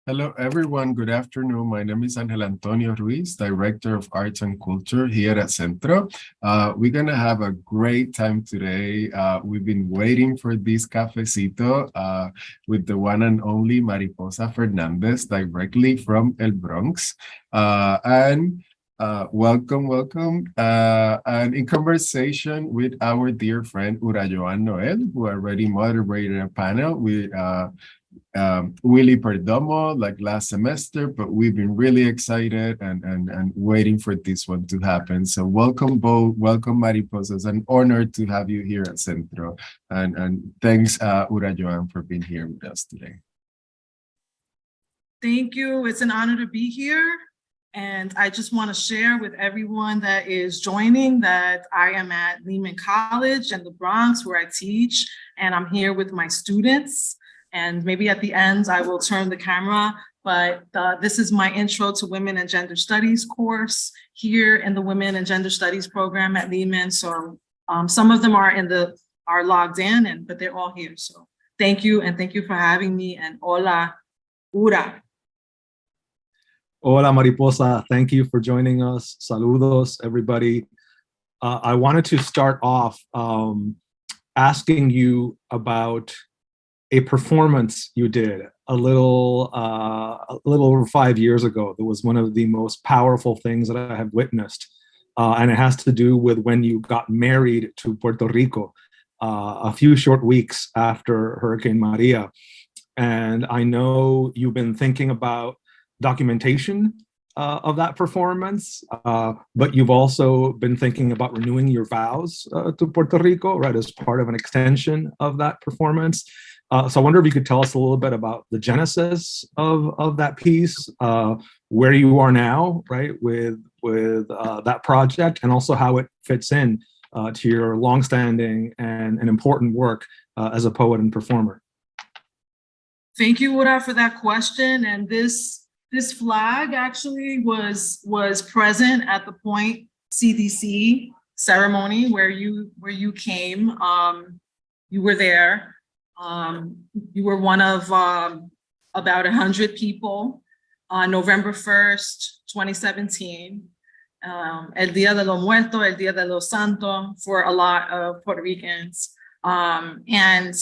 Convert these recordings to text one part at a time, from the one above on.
Hello, everyone. Good afternoon. My name is Angel Antonio Ruiz, Director of Arts and Culture here at Centro. We're going to have a great time today. We've been waiting for this cafecito with the one and only Mariposa Fernandez, directly from El Bronx. Welcome, welcome. And in conversation with our dear friend Urayoan Noel, who already moderated a panel with Willie Perdomo like last semester, but we've been really excited and waiting for this one to happen. So welcome both, welcome Mariposa. It's an honor to have you here at Centro. And thanks Urayoan for being here with us today. Thank you. It's an honor to be here. And I just want to share with everyone that is joining that I am at Lehman College in the Bronx where I teach, and I'm here with my students. And maybe at the end, I will turn the camera, but this is my Intro to Women and Gender Studies course here in the Women and Gender Studies program at Lehman. So some of them are logged in, but they're all here. So thank you, and thank you for having me, and hola, Ura. Hola, Mariposa. Thank you for joining us. Saludos, everybody. I wanted to start off asking you about a performance you did a little over 5 years ago. That was one of the most powerful things that I have witnessed. And it has to do with when you got married to Puerto Rico a few short weeks after Hurricane Maria. And I know you've been thinking about documentation of that performance, but you've also been thinking about renewing your vows to Puerto Rico, right, as part of an extension of that performance. So I wonder if you could tell us a little bit about the genesis of that piece, where you are now, right, with that project, and also how it fits in to your longstanding and important work as a poet and performer. Thank you, Ura, for that question. And this flag actually was present at the Point CDC ceremony where you came. You were there. You were one of about 100 people on November 1st, 2017. El Día de los Muertos, El Día de los Santos for a lot of Puerto Ricans. And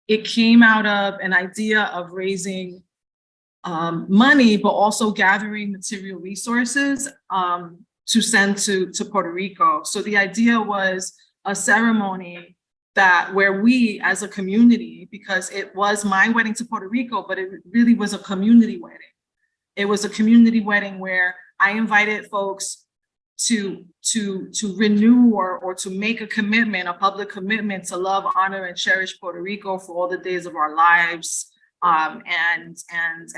it came out of an idea of raising money, but also gathering material resources to send to Puerto Rico. So the idea was a ceremony where we as a community, because it was my wedding to Puerto Rico, but it really was a community wedding. It was a community wedding where I invited folks to renew or to make a commitment, a public commitment to love, honor, and cherish Puerto Rico for all the days of our lives, and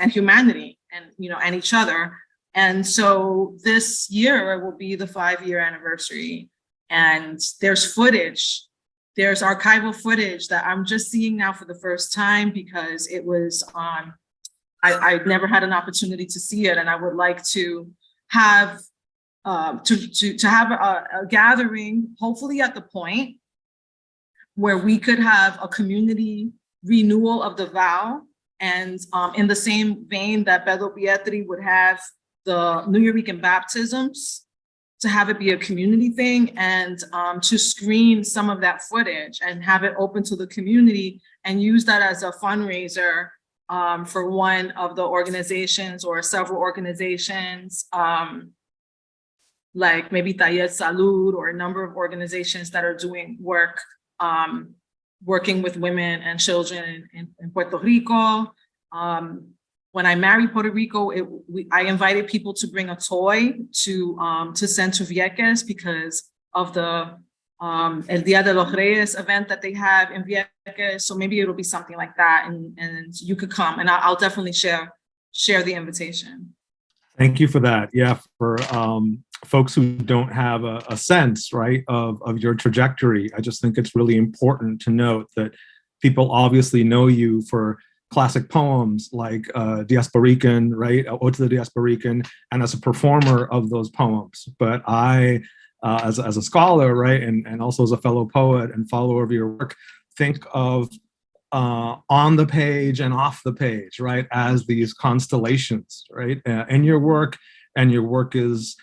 humanity, and each other. And so this year will be the 5-year anniversary, and there's footage. There's archival footage that I'm just seeing now for the first time because it was I've never had an opportunity to see it, and I would like to have a gathering, hopefully at the Point, where we could have a community renewal of the vow, and in the same vein that Pedro Pietri would have the Nuyorican baptisms, to have it be a community thing, and to screen some of that footage and have it open to the community and use that as a fundraiser for one of the organizations or several organizations, like maybe Taller Salud, or a number of organizations that are doing work, working with women and children in Puerto Rico. When I married Puerto Rico, I invited people to bring a toy to send to Vieques because of the El Día de los Reyes event that they have in Vieques. So maybe it'll be something like that, and you could come, and I'll definitely share the invitation. Thank you for that. Yeah, for folks who don't have a sense, right, of your trajectory, I just think it's really important to note that people obviously know you for classic poems like Diasporican, right, Ode to the Diasporican, and as a performer of those poems. But I, as a scholar, right, and also as a fellow poet and follower of your work, think of on the page and off the page, right, as these constellations, right, in your work. And your work is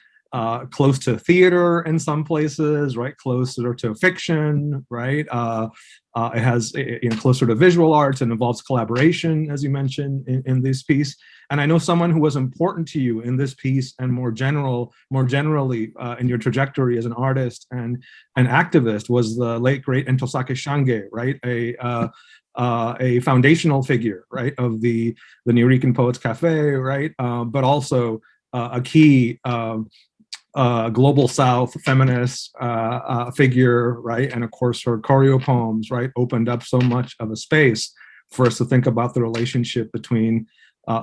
close to theater in some places, right, closer to fiction, right. It has closer to visual arts and involves collaboration, as you mentioned in this piece. And I know someone who was important to you in this piece and more generally in your trajectory as an artist and an activist was the late great Ntozake Shange, right? A foundational figure, right, of the Nuyorican Poets Cafe, right, but also a key global South feminist figure, right, and of course her choreo poems, right, opened up so much of a space for us to think about the relationship between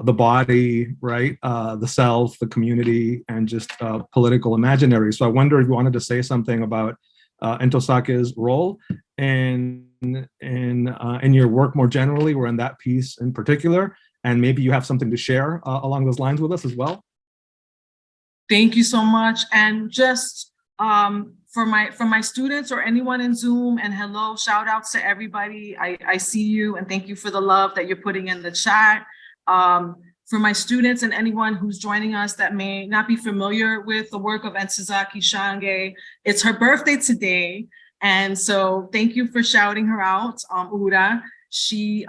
the body, right, the self, the community, and just political imaginary. So I wonder if you wanted to say something about Ntozake's role in your work more generally, or in that piece in particular, and maybe you have something to share along those lines with us as well. Thank you so much. And just for my students or anyone in Zoom, and hello, shout outs to everybody. I see you and thank you for the love that you're putting in the chat. For my students and anyone who's joining us that may not be familiar with the work of Ntozake Shange, it's her birthday today. And so thank you for shouting her out, Ura. She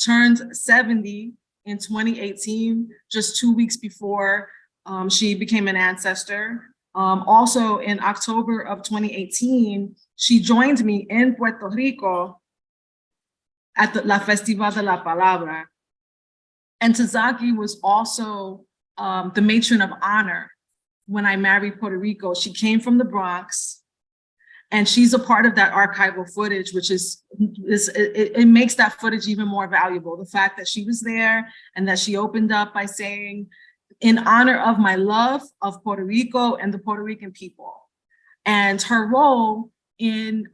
turned 70 in 2018, just 2 weeks before she became an ancestor. Also in October of 2018, she joined me in Puerto Rico at the La Festival de la Palabra. And Ntozake was also the matron of honor when I married Puerto Rico. She came from the Bronx, and she's a part of that archival footage, which it makes that footage even more valuable. The fact that she was there and that she opened up by saying, in honor of my love of Puerto Rico and the Puerto Rican people. And her role in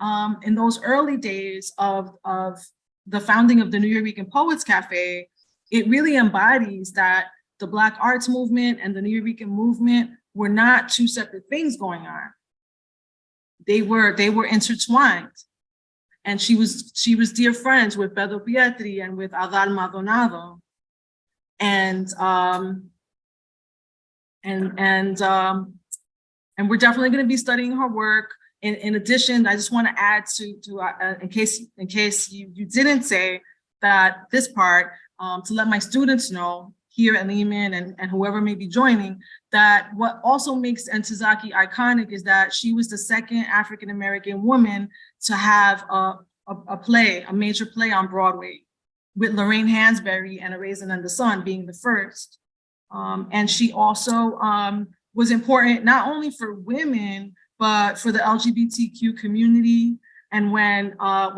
those early days of the founding of the Nuyorican Poets Cafe, it really embodies that the Black arts movement and the Nuyorican movement were not two separate things going on. They were intertwined. And she was dear friends with Pedro Pietri and with Adal Maldonado. And we're definitely going to be studying her work. In addition, I just want to add to in case you didn't say that this part, to let my students know here at Lehman and whoever may be joining, that what also makes Ntozake iconic is that she was the second African-American woman to have a major play on Broadway, with Lorraine Hansberry and A Raisin in the Sun being the first. And she also was important not only for women, but for the LGBTQ community. And when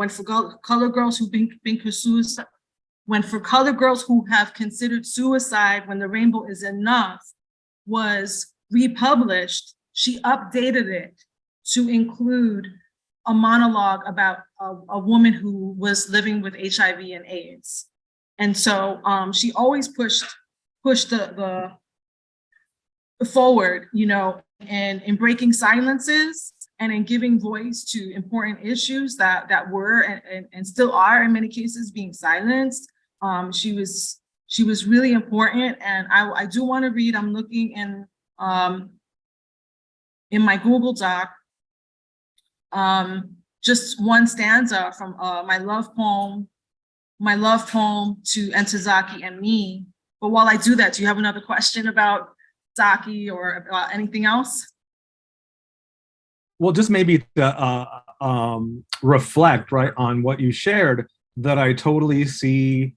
for colored girls who've been suicide, when for colored girls who have considered suicide when the rainbow is enough was republished, she updated it to include a monologue about a woman who was living with HIV and AIDS. And so she always pushed the forward, and in breaking silences and in giving voice to important issues that were and still are in many cases being silenced. She was really important, and I do want to read. I'm looking in my Google Doc, just one stanza from my love poem to Ntozake and me. But while I do that, do you have another question about Zaki or about anything else? Well, just maybe to reflect, right, on what you shared, that I totally see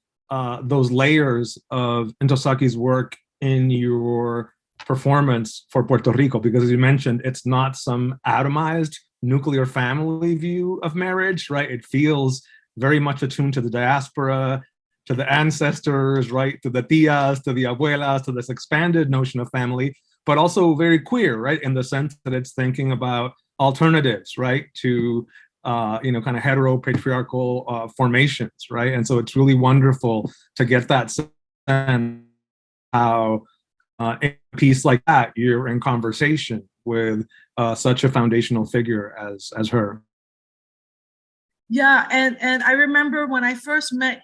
those layers of Ntozake's work in your performance for Puerto Rico, because as you mentioned, it's not some atomized nuclear family view of marriage, right? It feels very much attuned to the diaspora, to the ancestors, right? To the tias, to the abuelas, to this expanded notion of family, but also very queer, right? In the sense that it's thinking about alternatives, right? To, kind of hetero-patriarchal formations, right? And so it's really wonderful to get that sense how in a piece like that, you're in conversation with such a foundational figure as her. Yeah, and I remember when I first met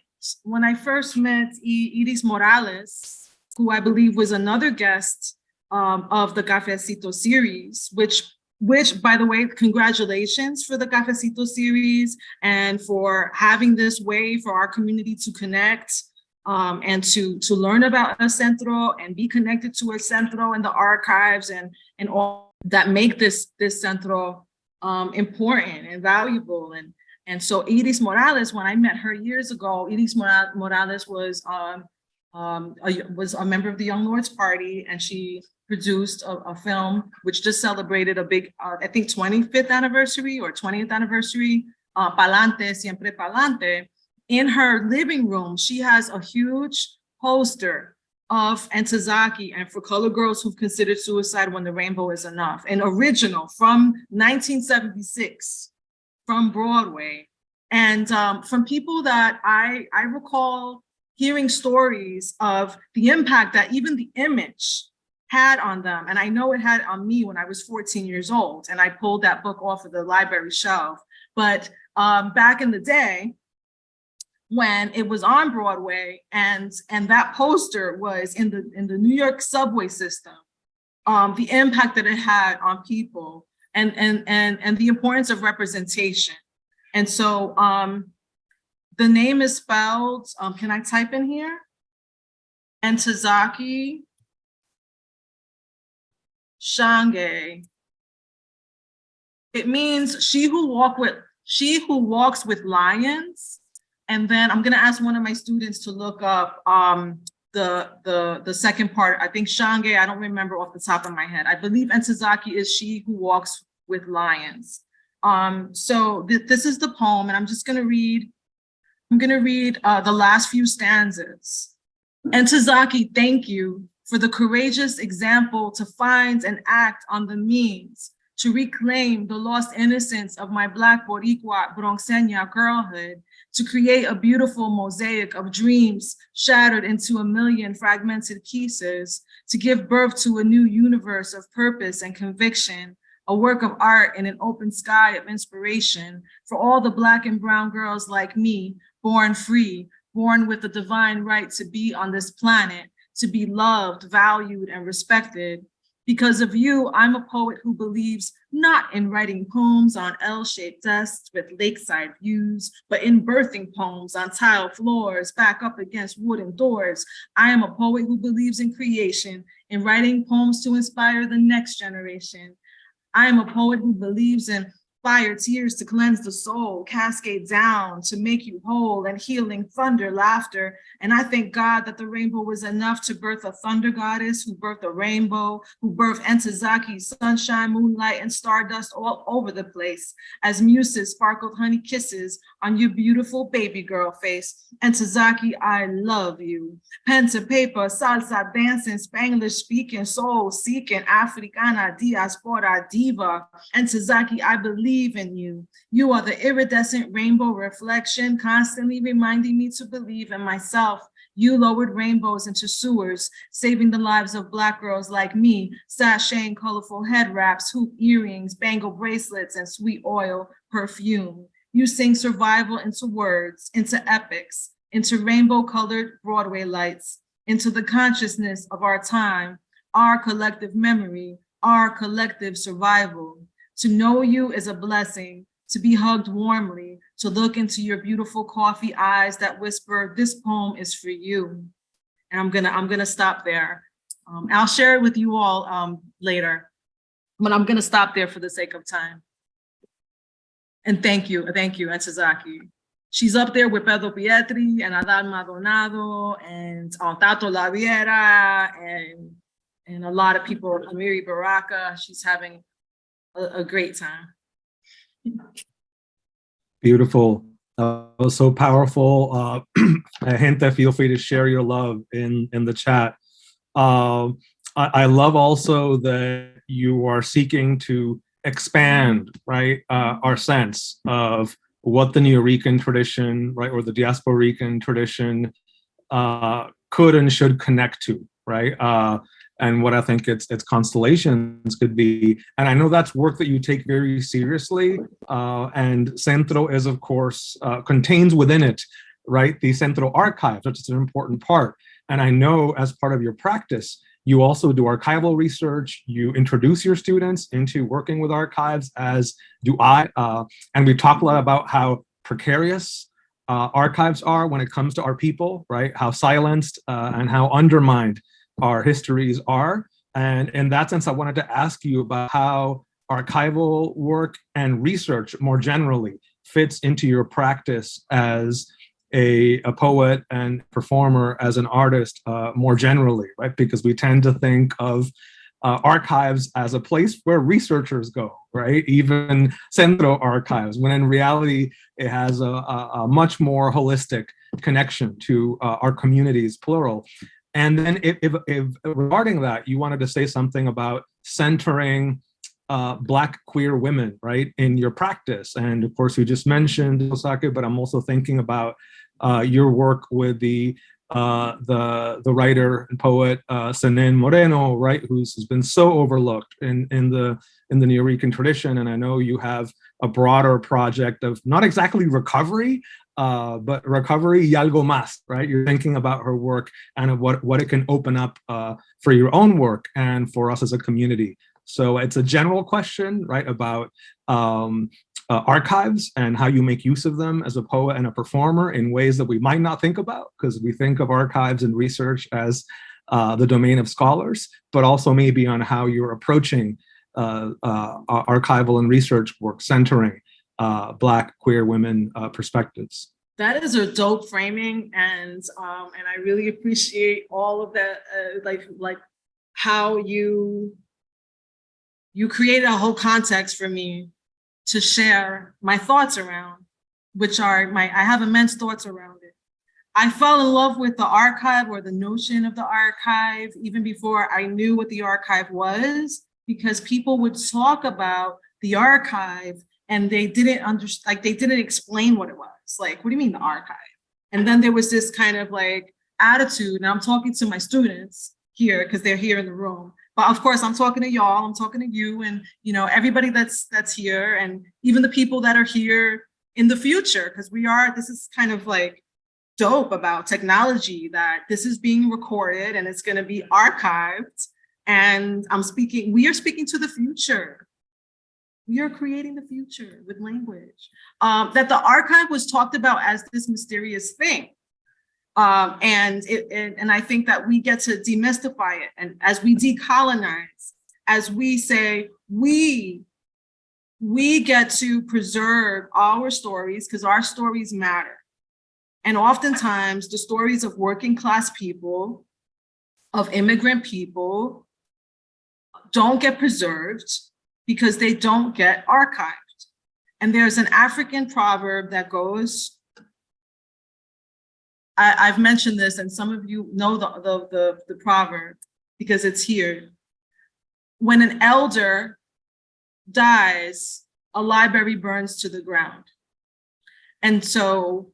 Iris Morales, who I believe was another guest of the Cafecito series, which by the way, congratulations for the Cafecito series and for having this way for our community to connect and to learn about El Centro and be connected to El Centro and the archives and all that make this centro important and valuable. And so Iris Morales, when I met her years ago, Iris Morales was a member of the Young Lords Party, and she produced a film which just celebrated a big, I think 25th anniversary or 20th anniversary, Pa'lante, Siempre Pa'lante. In her living room, she has a huge poster of Entezaki and For Colored Girls Who've Considered Suicide When the Rainbow Is Enough, an original from 1976 from Broadway. And from people that I recall hearing stories of the impact that even the image had on them. And I know it had on me when I was 14 years old and I pulled that book off of the library shelf. But back in the day, when it was on Broadway and that poster was in the New York subway system, the impact that it had on people and the importance of representation. And so the name is spelled, can I type in here? Entezaki Shange. It means she who walks with lions. And then I'm gonna ask one of my students to look up the second part. I think Shange, I don't remember off the top of my head. I believe Entezaki is she who walks with lions. So this is the poem, and I'm gonna read the last few stanzas. Entezaki, thank you for the courageous example to find and act on the means to reclaim the lost innocence of my Black Boricua Bronxeña girlhood, to create a beautiful mosaic of dreams shattered into a million fragmented pieces, to give birth to a new universe of purpose and conviction, a work of art in an open sky of inspiration for all the Black and brown girls like me, born free, born with the divine right to be on this planet, to be loved, valued, and respected. Because of you, I'm a poet who believes not in writing poems on L-shaped desks with lakeside views, but in birthing poems on tile floors, back up against wooden doors. I am a poet who believes in creation, in writing poems to inspire the next generation. I am a poet who believes in fire tears to cleanse the soul, cascade down to make you whole, and healing thunder, laughter. And I thank God that the rainbow was enough to birth a thunder goddess who birthed a rainbow, who birthed Entezaki, sunshine, moonlight, and stardust all over the place as muses sparkled honey kisses on your beautiful baby girl face. Entezaki, I love you. Pen to paper, salsa dancing, Spanglish speaking, soul seeking, Africana, diaspora, diva. Entezaki, I believe in you. You are the iridescent rainbow reflection, constantly reminding me to believe in myself. You lowered rainbows into sewers, saving the lives of Black girls like me, sashaying colorful head wraps, hoop earrings, bangle bracelets, and sweet oil perfume. You sing survival into words, into epics, into rainbow-colored Broadway lights, into the consciousness of our time, our collective memory, our collective survival. To know you is a blessing, to be hugged warmly, to look into your beautiful coffee eyes that whisper, this poem is for you. And I'm gonna stop there. I'll share it with you all later, but I'm gonna stop there for the sake of time. And thank you, Entezaki. She's up there with Pedro Pietri and Adán Maldonado and Tato Laviera and a lot of people, Amiri Baraka. She's having a great time. Beautiful. That was so powerful. Gente, feel free to share your love in the chat. I love also that you are seeking to expand, right, our sense of what the Nuyorican tradition, right, or the Diasporican tradition could and should connect to, right? and what I think its constellations could be. And I know that's work that you take very seriously. And Centro is, of course, contains within it, right, the Centro Archive, which is an important part. And I know as part of your practice, you also do archival research. You introduce your students into working with archives, as do I. And we talk a lot about how precarious archives are when it comes to our people, right? How silenced and how undermined our histories are. And in that sense, I wanted to ask you about how archival work and research more generally fits into your practice as a poet and performer, as an artist more generally, right? Because we tend to think of archives as a place where researchers go, right? Even Centro archives, when in reality, it has a much more holistic connection to our communities, plural. And then if regarding that, you wanted to say something about centering Black queer women, right, in your practice. And of course, you just mentioned Osaka, but I'm also thinking about your work with the writer and poet Senen Moreno, right, who's been so overlooked in the Nuyorican tradition. And I know you have a broader project of not exactly recovery, but recovery y algo más, right? You're thinking about her work and of what it can open up for your own work and for us as a community. So it's a general question, right, about archives and how you make use of them as a poet and a performer in ways that we might not think about, because we think of archives and research as the domain of scholars, but also maybe on how you're approaching archival and research work centering Black queer women perspectives. That is a dope framing, and I really appreciate all of that, like how you created a whole context for me to share my thoughts around, which are I have immense thoughts around it. I fell in love with the archive, or the notion of the archive, even before I knew what the archive was, because people would talk about the archive and they didn't understand, like they didn't explain what it was. Like, what do you mean the archive? And then there was this kind of like attitude, and I'm talking to my students here because they're here in the room. But of course, I'm talking to y'all, I'm talking to you, and everybody that's here, and even the people that are here in the future, because this is kind of like dope about technology, that this is being recorded and it's going to be archived. And we are speaking to the future. We are creating the future with language. That the archive was talked about as this mysterious thing. And I think that we get to demystify it. And as we decolonize, as we say, we get to preserve our stories, because our stories matter. And oftentimes the stories of working class people, of immigrant people, don't get preserved because they don't get archived. And there's an African proverb that goes, I've mentioned this, and some of you know the proverb because it's here. When an elder dies, a library burns to the ground. And so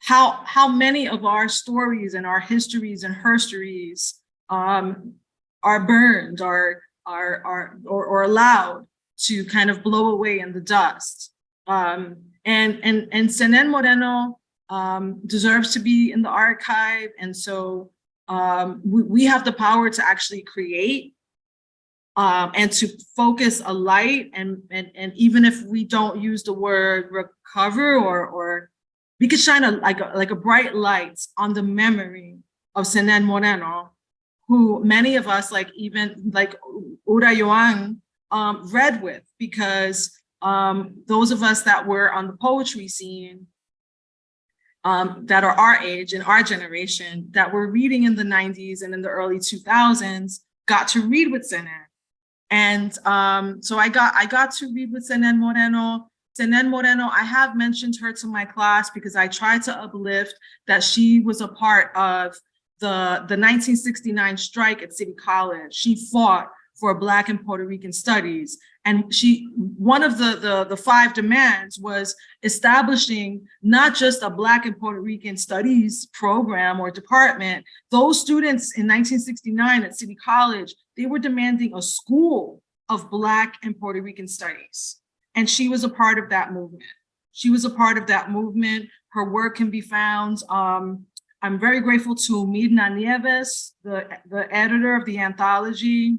how many of our stories and our histories and herstories are burned or allowed to kind of blow away in the dust. And Senen Moreno deserves to be in the archive. And so we have the power to actually create and to focus a light. And even if we don't use the word recover, or we could shine a bright light on the memory of Senen Moreno, who many of us, even Urayoan, read with, because those of us that were on the poetry scene, that are our age and our generation, that were reading in the 90s and in the early 2000s, got to read with Senen. And so I got to read with Senen Moreno. Senen Moreno, I have mentioned her to my class because I tried to uplift that she was a part of the 1969 strike at City College. She fought for Black and Puerto Rican studies. And one of the five demands was establishing not just a Black and Puerto Rican studies program or department. Those students in 1969 at City College, they were demanding a school of Black and Puerto Rican studies. And she was a part of that movement. She was a part of that movement. Her work can be found. I'm very grateful to Mirna Nieves, the editor of the anthology,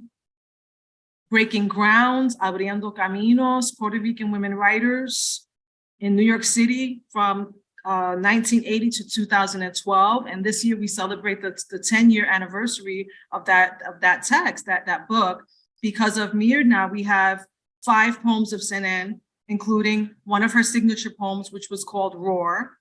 Breaking Ground, Abriendo Caminos, Puerto Rican Women Writers in New York City from 1980 to 2012. And this year we celebrate the 10-year anniversary of that text, that book. Because of Mirna, we have 5 poems of Senen, including one of her signature poems, which was called Roar.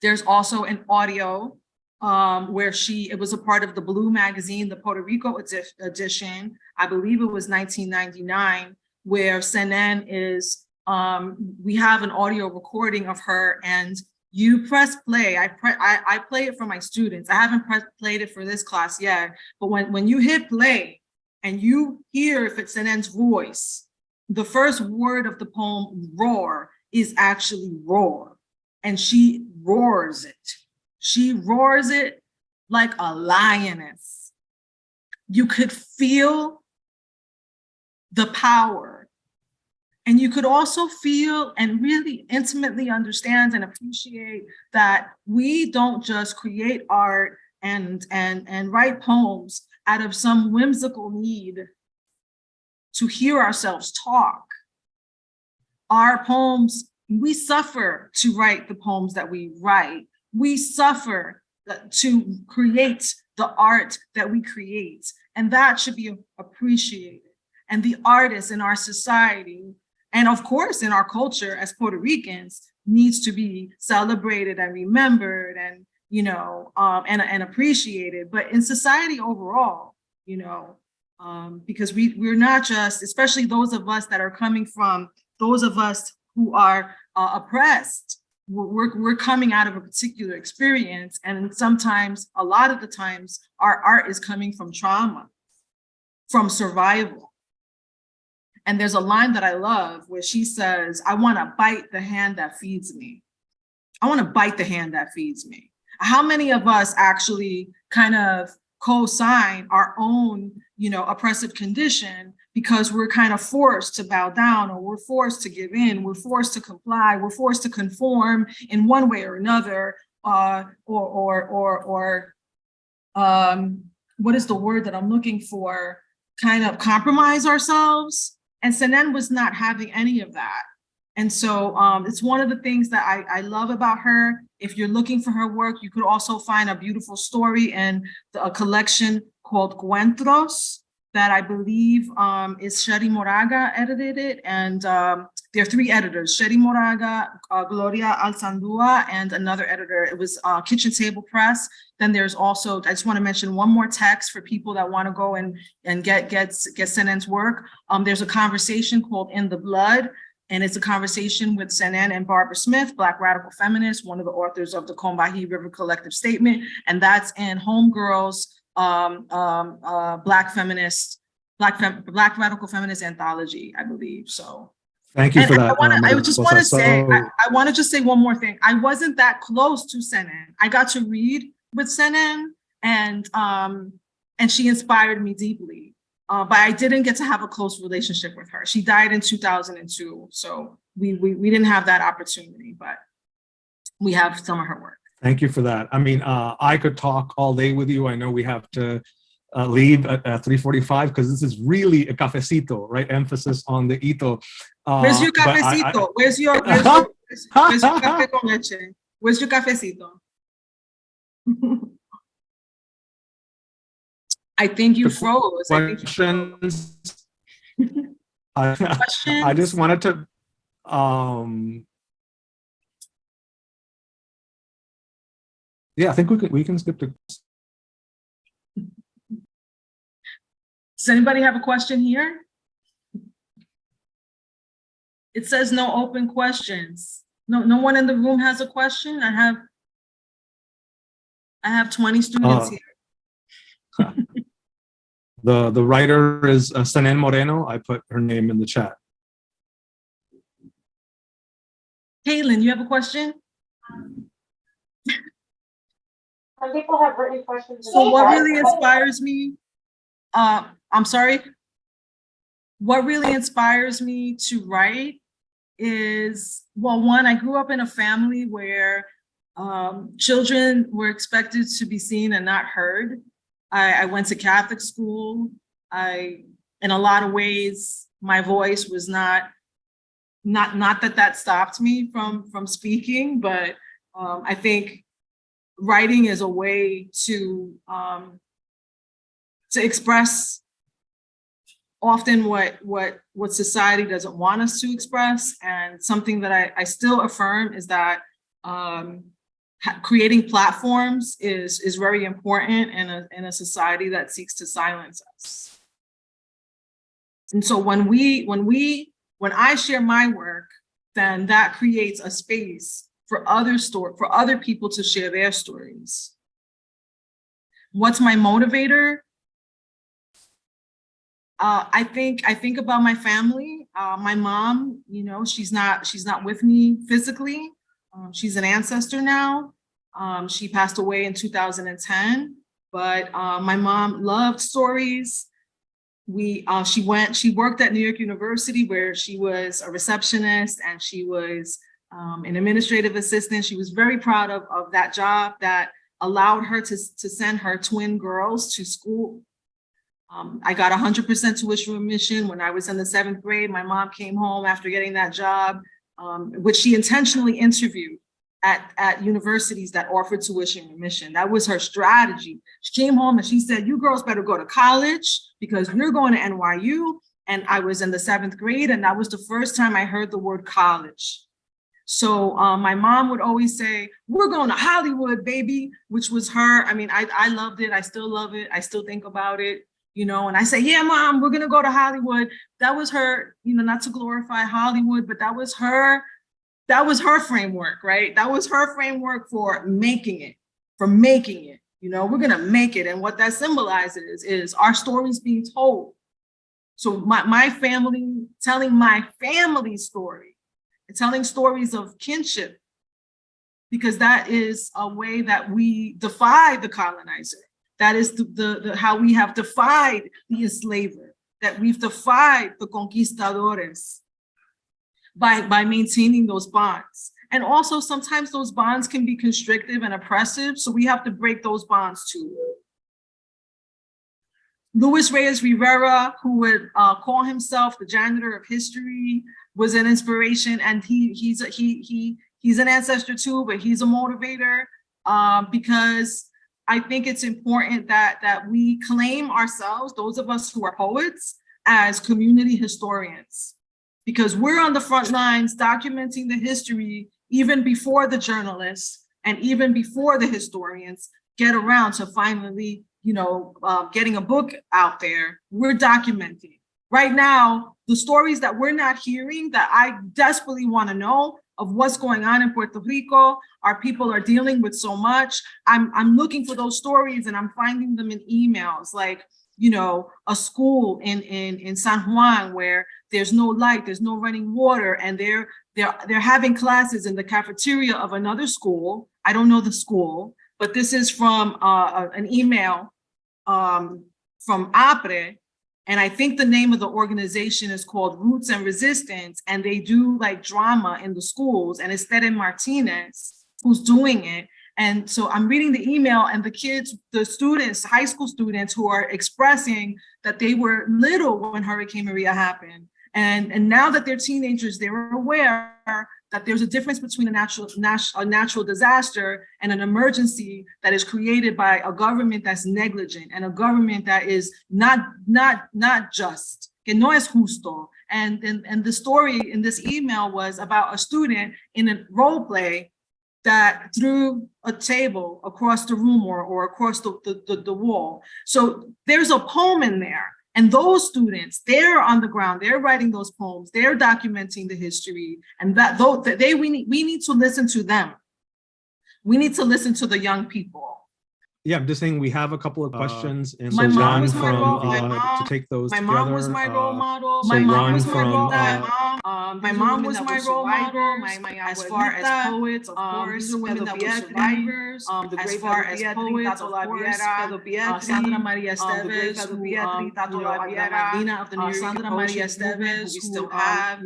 There's also an audio where it was a part of the Blue magazine, the Puerto Rico edition. I believe it was 1999, where Senen is, we have an audio recording of her, and you press play. I play it for my students. I haven't played it for this class yet, but when you hit play and you hear if it's Senen's voice, the first word of the poem, roar, is actually roar. And she roars it. She roars it like a lioness. You could feel the power. And you could also feel and really intimately understand and appreciate that we don't just create art and write poems out of some whimsical need to hear ourselves talk. Our poems, we suffer to write the poems that we write. We suffer to create the art that we create, and that should be appreciated. And the artists in our society, and of course in our culture as Puerto Ricans, needs to be celebrated and remembered and, and appreciated. But in society overall, because we're not just, especially those of us that are coming from, those of us who are oppressed, we're coming out of a particular experience. And sometimes, a lot of the times, our art is coming from trauma, from survival. And there's a line that I love where she says, I want to bite the hand that feeds me. I want to bite the hand that feeds me. How many of us actually kind of co-sign our own, oppressive condition because we're kind of forced to bow down, or we're forced to give in, we're forced to comply, we're forced to conform in one way or another, what is the word that I'm looking for? Kind of compromise ourselves. And Senen was not having any of that. And so it's one of the things that I love about her. If you're looking for her work, you could also find a beautiful story in a collection called Cuentos that I believe is Sherry Moraga edited it. And there are 3 editors, Sherry Moraga, Gloria Alzandua, and another editor. It was Kitchen Table Press. Then there's also, I just want to mention one more text for people that want to go and get Senen's work. There's a conversation called In the Blood. And it's a conversation with Senen and Barbara Smith, Black radical feminist, one of the authors of the Combahee River Collective Statement. And that's in Homegirl's Black radical feminist anthology, I believe. So thank you for that. I just want to say, I want to just say one more thing. I wasn't that close to Senen. I got to read with Senen, and she inspired me deeply. But I didn't get to have a close relationship with her. She died in 2002, so we didn't have that opportunity, but we have some of her work. Thank you for that. I mean, I could talk all day with you. I know we have to leave at 3:45 because this is really a cafecito, right? Emphasis on the ito. Where's your cafecito? Where's your café con leche? Where's your cafecito? I think you froze. Questions. I just wanted to. Yeah, I think we can skip to. Does anybody have a question here? It says no open questions. No one in the room has a question. I have 20 students here. The writer is Sanen Moreno. I put her name in the chat. Caitlin, you have a question? Some people have written questions. in So the what chat. really inspires me, I'm sorry. What really inspires me to write is, well, one, I grew up in a family where children were expected to be seen and not heard. I went to Catholic school. In a lot of ways, my voice was not that stopped me from speaking, but I think writing is a way to express often what society doesn't want us to express. And something that I still affirm is that creating platforms is very important in a society that seeks to silence us. And so when I share my work, then that creates a space for other people to share their stories. What's my motivator? I think about my family. My mom, she's not with me physically. She's an ancestor now. She passed away in 2010, but my mom loved stories. She worked at New York University, where she was a receptionist and she was an administrative assistant. She was very proud of that job that allowed her to send her twin girls to school. I got 100% tuition remission when I was in the 7th grade. My mom came home after getting that job, which she intentionally interviewed at universities that offered tuition remission. That was her strategy. She came home and she said, "You girls better go to college because you're going to NYU." And I was in the 7th grade, and that was the first time I heard the word college. So my mom would always say, "We're going to Hollywood, baby," which was her. I mean, I loved it. I still love it. I still think about it. And I say, "Yeah, Mom, we're going to go to Hollywood." That was her, not to glorify Hollywood, but that was her framework, right? That was her framework for making it. We're going to make it. And what that symbolizes is our stories being told. So my family, telling my family story, and telling stories of kinship, because that is a way that we defy the colonizer. That is the how we have defied the enslaver, that we've defied the conquistadores by maintaining those bonds. And also sometimes those bonds can be constrictive and oppressive, so we have to break those bonds too. Luis Reyes Rivera, who would call himself the janitor of history, was an inspiration, and he's an ancestor too, but he's a motivator, because I think it's important that we claim ourselves, those of us who are poets, as community historians, because we're on the front lines documenting the history even before the journalists and even before the historians get around to finally, getting a book out there. We're documenting. Right now, the stories that we're not hearing, that I desperately want to know, of what's going on in Puerto Rico. Our people are dealing with so much. I'm looking for those stories and I'm finding them in emails, like, a school in San Juan where there's no light, there's no running water, and they're having classes in the cafeteria of another school. I don't know the school, but this is from an email from APRE. And I think the name of the organization is called Roots and Resistance, and they do like drama in the schools, and it's Tere Martinez who's doing it. And so I'm reading the email, and the kids, the students, high school students who are expressing that they were little when Hurricane Maria happened. And now that they're teenagers, they're aware that there's a difference between a natural disaster and an emergency that is created by a government that's negligent and a government that is not just, que no es justo. And the story in this email was about a student in a role play that threw a table across the room or across the wall. So there's a poem in there. And those students, they're on the ground, they're writing those poems, they're documenting the history, and we need to listen to them. We need to listen to the young people. Yeah, I'm just saying we have a couple of questions, and My so mom one was my from role- to take those My together. mom was my role model. so My mom one was my from, role model. My mom was my role model. As far as poets, of course, these are women that were survivors. As far as poets, of course, Sandra Maria Esteves, who, la madrina of the Nuyorican Poetry Movement, who we still have.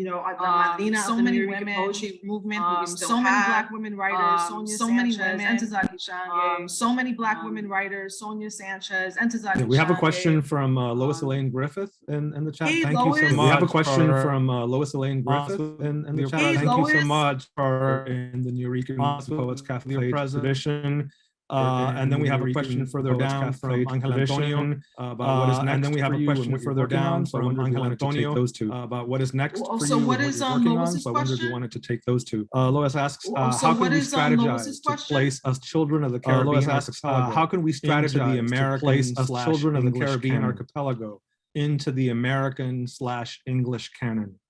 So many women, poetry movement, who we still so many Black women writers, so many women, so many Black women writers, Sonia Sanchez, Ntozake We have a question Shange. from Lois Elaine Griffith in the chat. Hey, Thank you so Lois. much. We have a question for- from Lois Elaine Griffith in the chat. Hey, Thank you so Lois. much for in the Nuyorican Poets Cafe tradition. And then we have a question further down from Angel Antonio about what is next. And then we have a question further down from Angel Antonio about what is next for So you what and is, what you're working on. Lois's So I wondered if you question? wanted to take those two. Lois asks, So how can what we is, strategize Lois's to question? place us children of the Caribbean Lois asks, how can we strategize the American to place us slash children of the English Caribbean canon? archipelago into the American/English canon?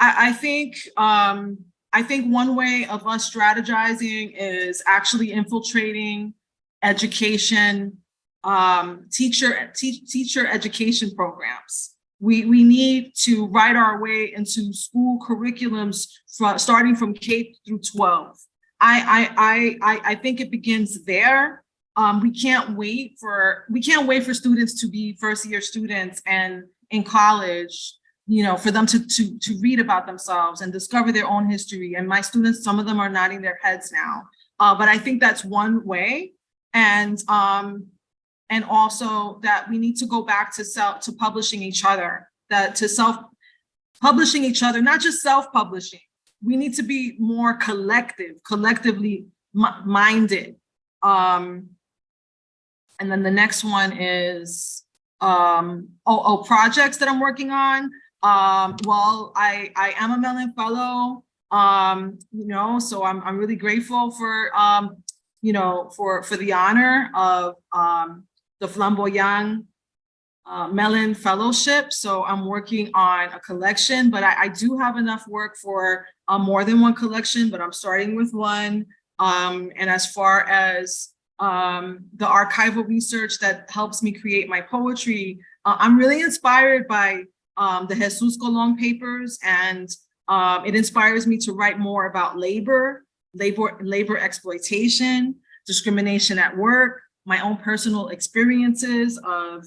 I think one way of us strategizing is actually infiltrating education, teacher education programs. We need to write our way into school curriculums starting from K through 12. I think it begins there. We can't wait for students to be first-year students and in college, for them to read about themselves and discover their own history. And my students, some of them are nodding their heads now. But I think that's one way. And also that we need to go back to publishing each other, self-publishing each other, not just self-publishing. We need to be more collectively minded. And then the next one is, projects that I'm working on. Well, I am a Mellon Fellow, so I'm really grateful for, for the honor of the Flamboyant Mellon Fellowship. So I'm working on a collection, but I do have enough work for more than one collection, but I'm starting with one. And as far as the archival research that helps me create my poetry, I'm really inspired by the Jesus Colon papers, and it inspires me to write more about labor exploitation, discrimination at work, my own personal experiences of,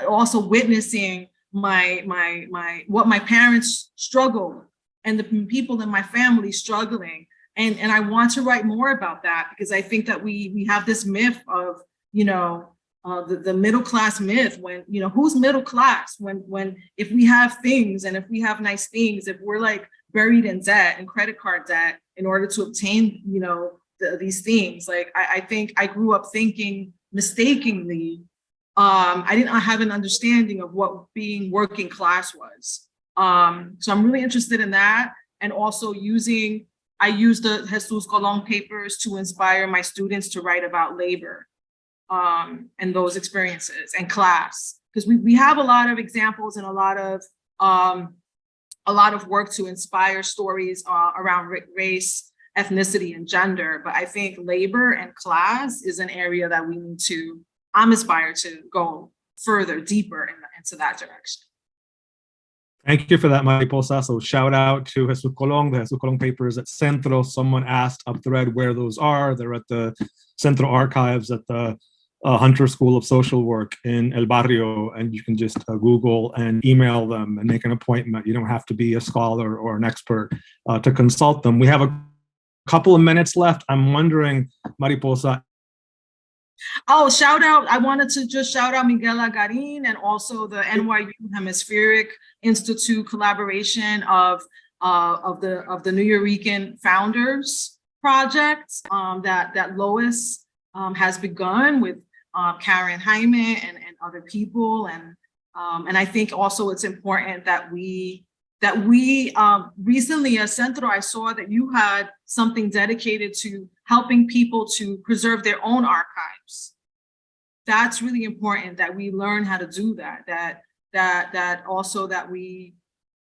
also witnessing what my parents struggled and the people in my family struggling. And I want to write more about that, because I think that we have this myth of, the middle class myth, when, who's middle class when if we have things and if we have nice things, if we're like buried in debt and credit card debt in order to obtain, these things. Like, I think I grew up thinking mistakenly, I didn't have an understanding of what being working class was. So I'm really interested in that. And also I use the Jesus Colon papers to inspire my students to write about labor and those experiences and class. Because we have a lot of examples and a lot of work to inspire stories around race, ethnicity, and gender. But I think labor and class is an area that I'm inspired to go further, deeper into that direction. Thank you for that, Mariposa. So shout out to Jesus Colon, the Jesus Colon papers at Centro. Someone asked up thread where those are. They're at the Centro archives at the Hunter School of Social Work in El Barrio, and you can just Google and email them and make an appointment. You don't have to be a scholar or an expert to consult them. We have a couple of minutes left. I'm wondering, Mariposa. Oh, I wanted to just shout out Miguel Agarin and also the NYU Hemispheric Institute collaboration of the Nuyorican Founders Project that Lois has begun with Karen Jaime and other people. And I think also it's important that we recently at Centro, I saw that you had something dedicated to helping people to preserve their own archives. That's really important that we learn how to do that also that we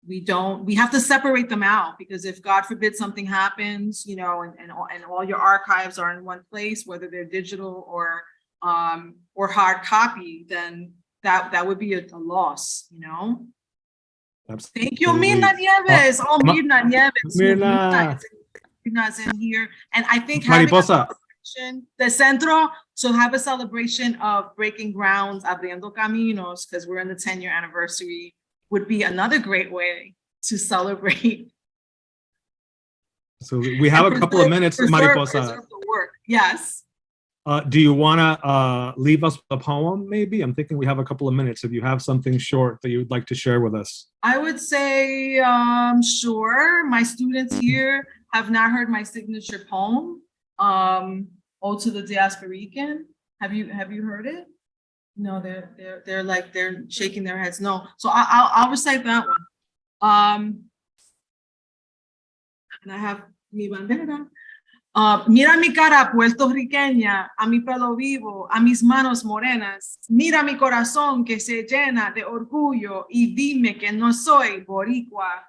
we have to separate them out, because if God forbid something happens, you know, and all your archives are in one place, whether they're digital or hard copy, then that would be a loss, you know. Thank you, Absolutely. Mirna Nieves. Oh, Mirna Nieves. Mirna. Mirna's in here, and I think having Mariposa. the Centro, so have a celebration of breaking grounds, abriendo caminos, because we're in the 10-year anniversary, would be another great way to celebrate. So we have a couple of minutes, Mariposa. Preserve the work. Yes. Do you want to leave us with a poem, maybe? I'm thinking we have a couple of minutes. If you have something short that you would like to share with us. I would say, sure. My students here have not heard my signature poem, Ode to the Diasporican. Have you heard it? No, they're shaking their heads. No. So I'll recite that one. And I have mi bandera. Mira mi cara puertorriqueña, a mi pelo vivo, a mis manos morenas. Mira mi corazón que se llena de orgullo y dime que no soy boricua.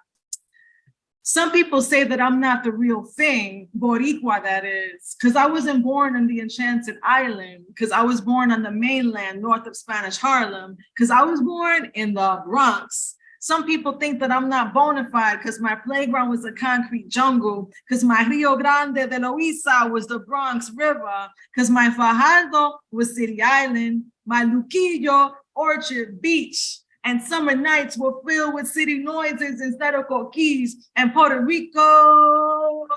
Some people say that I'm not the real thing, boricua that is, because I wasn't born on the Enchanted Island, because I was born on the mainland north of Spanish Harlem, because I was born in the Bronx. Some people think that I'm not bona fide because my playground was a concrete jungle, because my Rio Grande de Loíza was the Bronx River, because my Fajardo was City Island, my Luquillo, Orchard Beach, and summer nights were filled with city noises instead of coquis, and Puerto Rico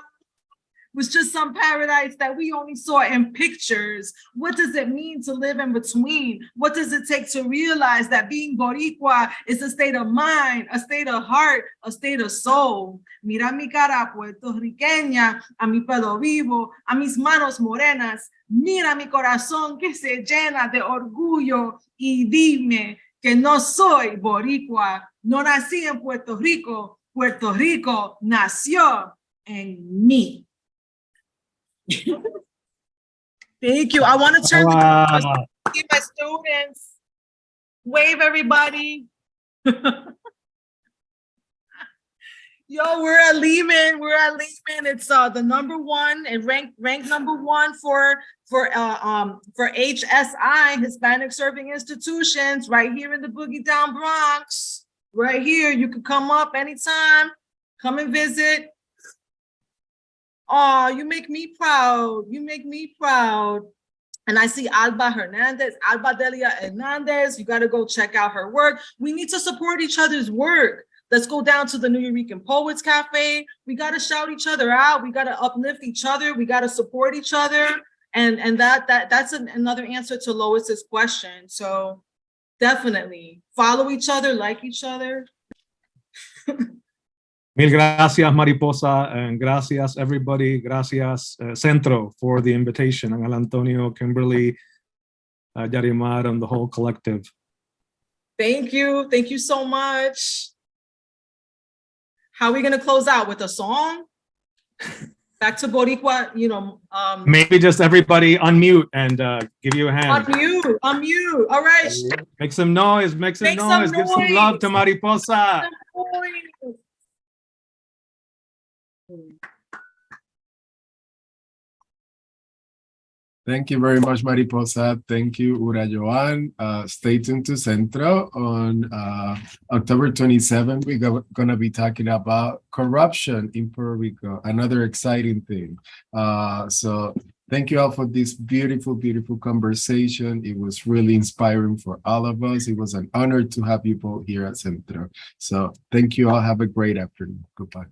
was just some paradise that we only saw in pictures. What does it mean to live in between? What does it take to realize that being Boricua is a state of mind, a state of heart, a state of soul? Mira mi cara puertorriqueña, a mi pelo vivo, a mis manos morenas. Mira mi corazón que se llena de orgullo y dime que no soy Boricua. No nací en Puerto Rico. Puerto Rico nació en mí. Thank you. I want to turn to see my students. Wave, everybody. Yo, we're at Lehman. We're at Lehman. It's the number one and ranked number one for HSI, Hispanic Serving Institutions, right here in the Boogie Down Bronx. Right here. You can come up anytime. Come and visit. Oh, you make me proud. You make me proud. And I see Alba Hernandez, Alba Delia Hernandez. You got to go check out her work. We need to support each other's work. Let's go down to the Nuyorican Poets Cafe. We got to shout each other out. We got to uplift each other. We got to support each other. And that's another answer to Lois's question. So definitely follow each other, like each other. Mil gracias, Mariposa, and gracias, everybody. Gracias, Centro, for the invitation. Angel Antonio, Kimberly, Yarimar, and the whole collective. Thank you. Thank you so much. How are we going to close out? With a song? Back to Boricua, you know. Maybe just everybody unmute and give you a hand. Unmute. All right. Make some noise. Make some noise. Give some love to Mariposa. Thank you very much, Mariposa. Thank you, Urayoan. Stay tuned to Centro. On October 27th, we're going to be talking about corruption in Puerto Rico, another exciting thing. So thank you all for this beautiful, beautiful conversation. It was really inspiring for all of us. It was an honor to have you both here at Centro. So thank you all. Have a great afternoon. Goodbye.